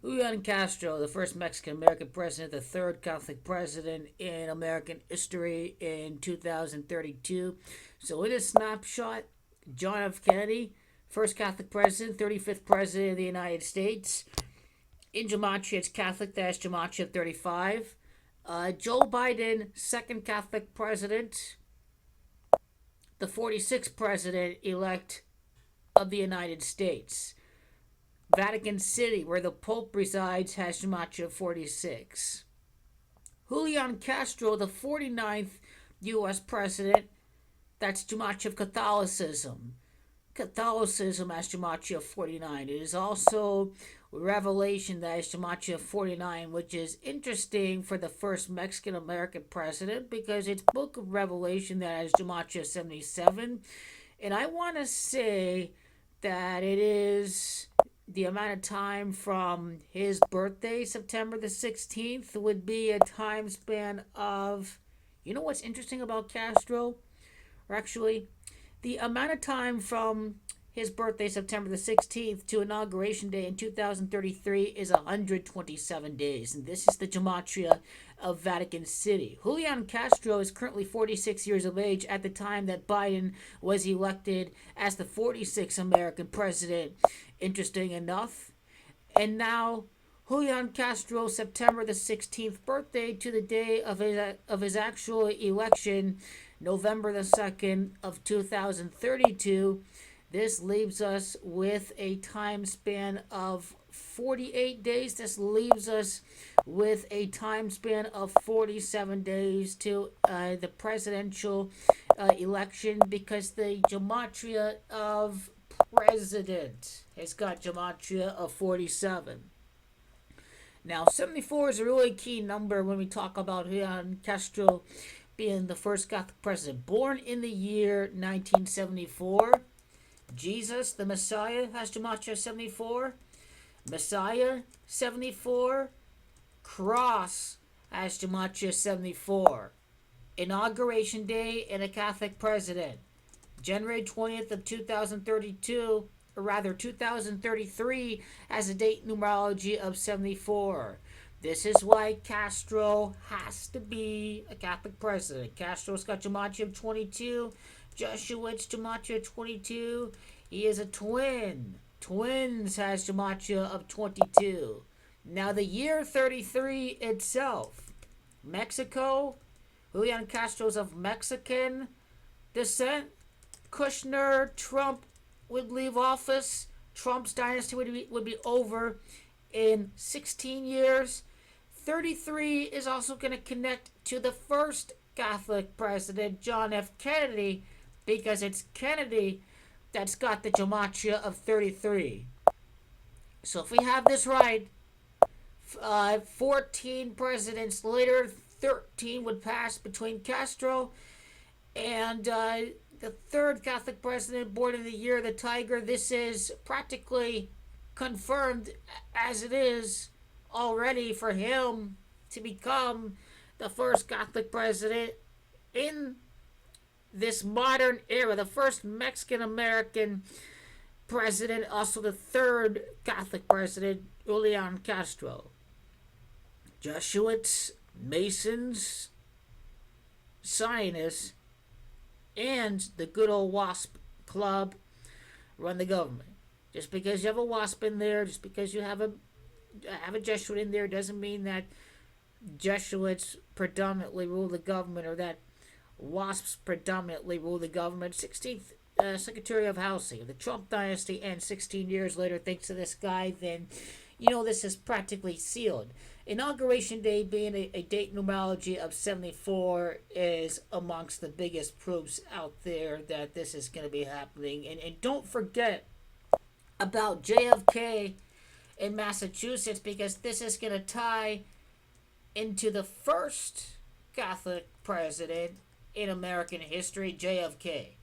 Julian Castro, the first Mexican-American president, the third Catholic president in American history in 2032. So in a snapshot, John F. Kennedy, first Catholic president, 35th president of the United States. In Gematria, it's Catholic, that's Gematria 35. Joe Biden, second Catholic president, the 46th president-elect of the United States. Vatican City, where the Pope resides, has Gematria 46. Julian Castro, the 49th U.S. president, that's Gematria of Catholicism. Catholicism has Gematria 49. It is also Revelation that is Gematria 49, which is interesting for the first Mexican American president because it's Book of Revelation that has Gematria 77. And I want to say that it is the amount of time from his birthday, September the 16th, would be a time span of. You know what's interesting about Castro? Or actually, the amount of time from his birthday, September the 16th, to Inauguration Day in 2033 is 127 days. And this is the Gematria of Vatican City. Julian Castro is currently 46 years of age at the time that Biden was elected as the 46th American president. Interesting enough. And now, Julian Castro's September the 16th birthday to the day of his actual election, November the 2nd of 2032. This leaves us with a time span of 48 days. This leaves us with a time span of 47 days to the presidential election because the Gematria of president has got Gematria of 47. Now, 74 is a really key number when we talk about Julian Castro being the first Catholic president. Born in the year 1974, Jesus, the Messiah, has Gematria 74. Messiah, 74. Cross has Gematria 74. Inauguration Day and a Catholic president. January 20th of 2032, or rather 2033, has a date numerology of 74. This is why Castro has to be a Catholic president. Castro's got Gematria of 22. Jesuits Gematria 22. He is a twin. Twins has Gematria of 22. Now the year 33 itself. Mexico. Julian Castro's of Mexican descent. Kushner, Trump would leave office. Trump's dynasty would be over in 16 years. 33 is also going to connect to the first Catholic president, John F. Kennedy, because it's Kennedy that's got the Gematria of 33. So if we have this right, 14 presidents later, 13 would pass between Castro and the third Catholic president, born in the year of the tiger. This is practically confirmed as it is already for him to become the first Catholic president in this modern era, the first Mexican-American president, also the third Catholic president, Julian Castro. Jesuits, Masons, Zionists, and the good old WASP club run the government. Just because you have a WASP in there, just because you have a Jesuit in there, doesn't mean that Jesuits predominantly rule the government or that WASPs predominantly rule the government. 16th Secretary of Housing, the Trump dynasty, and 16 years later, thanks to this guy, then you know this is practically sealed. Inauguration Day being a date numerology of 74 is amongst the biggest proofs out there that this is going to be happening. And don't forget about JFK in Massachusetts, because this is going to tie into the first Catholic president in American history, JFK.